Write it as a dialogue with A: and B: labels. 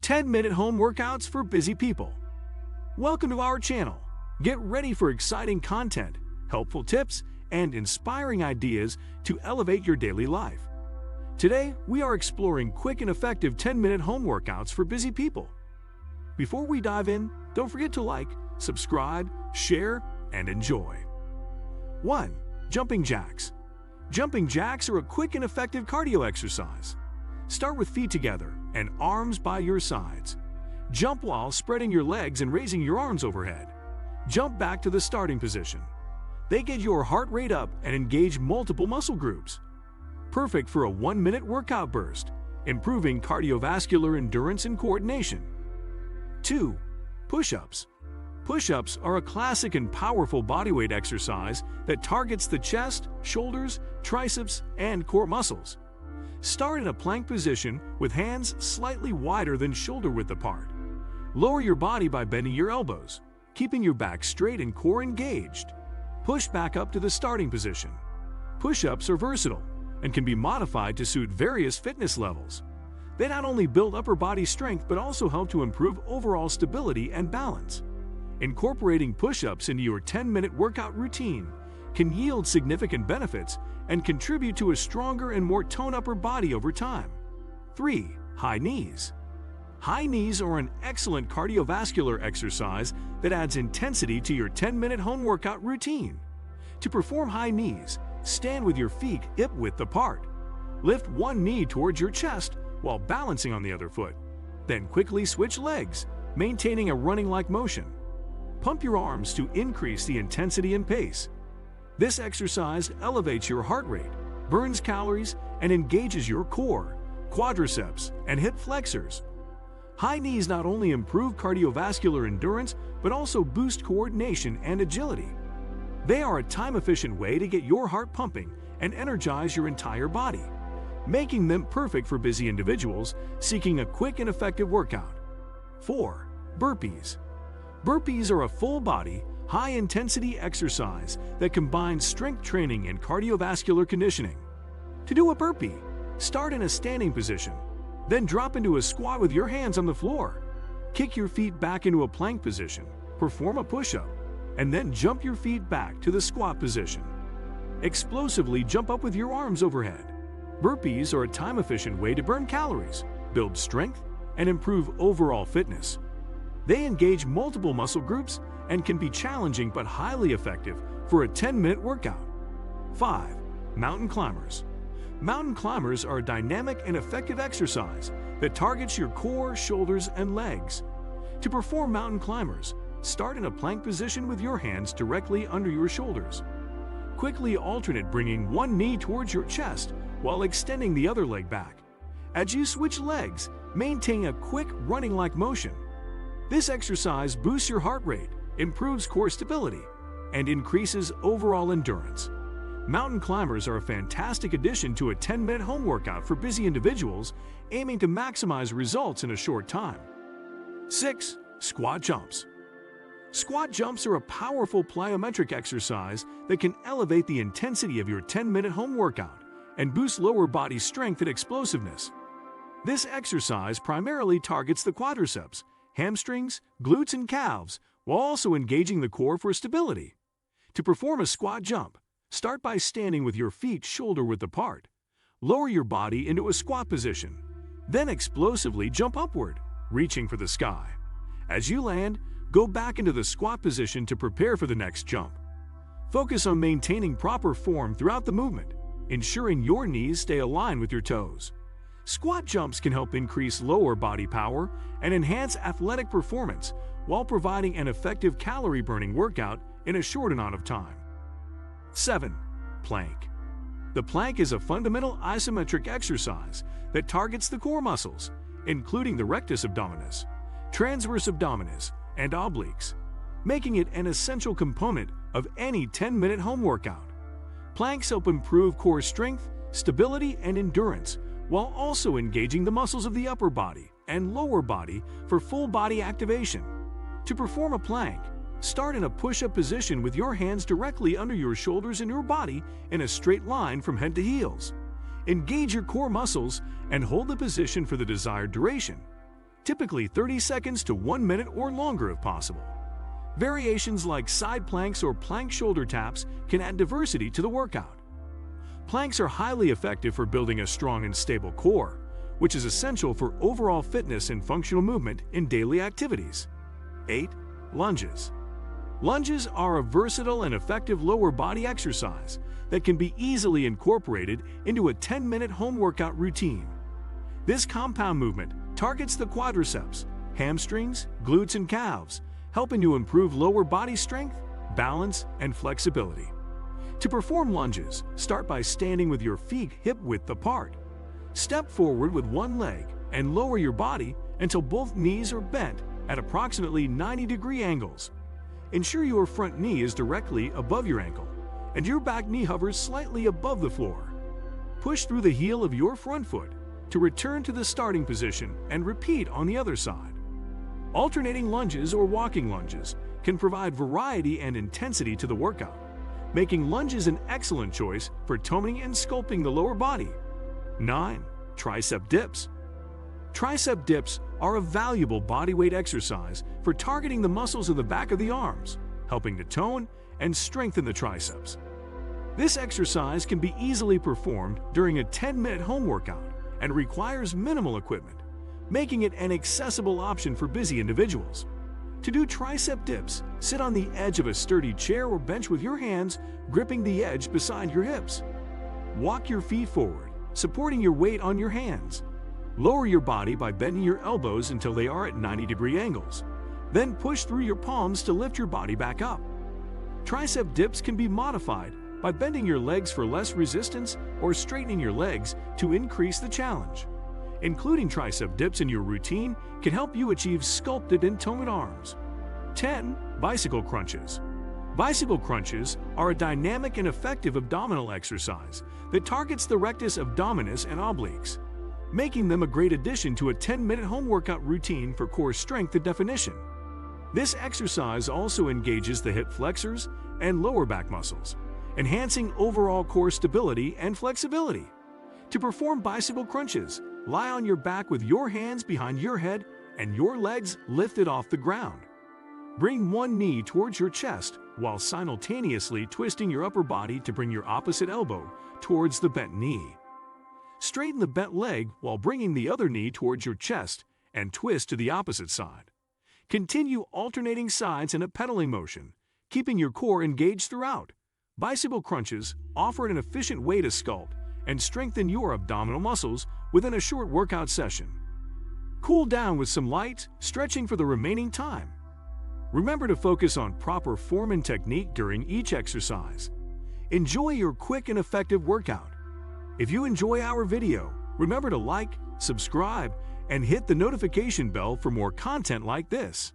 A: 10-minute home workouts for busy people. Welcome to our channel. Get ready for exciting content, helpful tips, and inspiring ideas to elevate your daily life. Today, we are exploring quick and effective 10-minute home workouts for busy people. Before we dive in, don't forget to like, subscribe, share, and enjoy. 1. Jumping jacks. Jumping jacks are a quick and effective cardio exercise. Start with feet together and arms by your sides. Jump while spreading your legs and raising your arms overhead. Jump back to the starting position. They get your heart rate up and engage multiple muscle groups. Perfect for a 1-minute workout burst, improving cardiovascular endurance and coordination. 2. Push-ups. Push-ups are a classic and powerful bodyweight exercise that targets the chest, shoulders, triceps, and core muscles. Start in a plank position with hands slightly wider than shoulder width apart. Lower your body by bending your elbows, keeping your back straight and core engaged. Push back up to the starting position. Push-ups are versatile and can be modified to suit various fitness levels. They not only build upper body strength but also help to improve overall stability and balance. Incorporating push-ups into your 10-minute workout routine can yield significant benefits and contribute to a stronger and more toned upper body over time. 3. High knees. High knees are an excellent cardiovascular exercise that adds intensity to your 10-minute home workout routine. To perform high knees, stand with your feet hip-width apart. Lift one knee towards your chest while balancing on the other foot. Then quickly switch legs, maintaining a running-like motion. Pump your arms to increase the intensity and pace. This exercise elevates your heart rate, burns calories, and engages your core, quadriceps, and hip flexors. High knees not only improve cardiovascular endurance but also boost coordination and agility. They are a time-efficient way to get your heart pumping and energize your entire body, making them perfect for busy individuals seeking a quick and effective workout. 4. Burpees. Burpees are a full-body, high-intensity exercise that combines strength training and cardiovascular conditioning. To do a burpee, start in a standing position, then drop into a squat with your hands on the floor. Kick your feet back into a plank position, perform a push-up, and then jump your feet back to the squat position. Explosively jump up with your arms overhead. Burpees are a time-efficient way to burn calories, build strength, and improve overall fitness. They engage multiple muscle groups and can be challenging but highly effective for a 10-minute workout. 5. Mountain climbers. Mountain climbers are a dynamic and effective exercise that targets your core, shoulders, and legs. To perform mountain climbers, start in a plank position with your hands directly under your shoulders. Quickly alternate bringing one knee towards your chest while extending the other leg back. As you switch legs, maintain a quick running-like motion. This exercise boosts your heart rate, improves core stability, and increases overall endurance. Mountain climbers are a fantastic addition to a 10-minute home workout for busy individuals aiming to maximize results in a short time. 6. Squat jumps. Squat jumps are a powerful plyometric exercise that can elevate the intensity of your 10-minute home workout and boost lower body strength and explosiveness. This exercise primarily targets the quadriceps, hamstrings, glutes, and calves, while also engaging the core for stability. To perform a squat jump, start by standing with your feet shoulder-width apart. Lower your body into a squat position. Then explosively jump upward, reaching for the sky. As you land, go back into the squat position to prepare for the next jump. Focus on maintaining proper form throughout the movement, ensuring your knees stay aligned with your toes. Squat jumps can help increase lower body power and enhance athletic performance while providing an effective calorie-burning workout in a short amount of time. 7. Plank. The plank is a fundamental isometric exercise that targets the core muscles, including the rectus abdominis, transverse abdominis, and obliques, making it an essential component of any 10-minute home workout. Planks help improve core strength, stability, and endurance, while also engaging the muscles of the upper body and lower body for full body activation. To perform a plank, start in a push-up position with your hands directly under your shoulders and your body in a straight line from head to heels. Engage your core muscles and hold the position for the desired duration. typically 30 seconds to 1 minute or longer if possible. Variations like side planks or plank shoulder taps can add diversity to the workout. Planks are highly effective for building a strong and stable core, which is essential for overall fitness and functional movement in daily activities. 8. Lunges. Lunges are a versatile and effective lower body exercise that can be easily incorporated into a 10-minute home workout routine. This compound movement targets the quadriceps, hamstrings, glutes, and calves, helping to improve lower body strength, balance, and flexibility. To perform lunges, start by standing with your feet hip-width apart. Step forward with one leg and lower your body until both knees are bent at approximately 90-degree angles. Ensure your front knee is directly above your ankle and your back knee hovers slightly above the floor. Push through the heel of your front foot to return to the starting position and repeat on the other side. Alternating lunges or walking lunges can provide variety and intensity to the workout, making lunges an excellent choice for toning and sculpting the lower body. 9. Tricep dips. Tricep dips are a valuable bodyweight exercise for targeting the muscles of the back of the arms, helping to tone and strengthen the triceps. This exercise can be easily performed during a 10-minute home workout and requires minimal equipment, making it an accessible option for busy individuals. To do tricep dips, sit on the edge of a sturdy chair or bench with your hands gripping the edge beside your hips. Walk your feet forward, supporting your weight on your hands. Lower your body by bending your elbows until they are at 90-degree angles. Then push through your palms to lift your body back up. Tricep dips can be modified by bending your legs for less resistance or straightening your legs to increase the challenge. Including tricep dips in your routine can help you achieve sculpted and toned arms. 10. Bicycle crunches. Bicycle crunches are a dynamic and effective abdominal exercise that targets the rectus abdominis and obliques, making them a great addition to a 10-minute home workout routine for core strength and definition. This exercise also engages the hip flexors and lower back muscles, enhancing overall core stability and flexibility. To perform bicycle crunches, lie on your back with your hands behind your head and your legs lifted off the ground. Bring one knee towards your chest while simultaneously twisting your upper body to bring your opposite elbow towards the bent knee. Straighten the bent leg while bringing the other knee towards your chest and twist to the opposite side. Continue alternating sides in a pedaling motion, keeping your core engaged throughout. Bicycle crunches offer an efficient way to sculpt and strengthen your abdominal muscles within a short workout session. Cool down with some light stretching for the remaining time. Remember to focus on proper form and technique during each exercise. Enjoy your quick and effective workout. If you enjoy our video, remember to like, subscribe, and hit the notification bell for more content like this.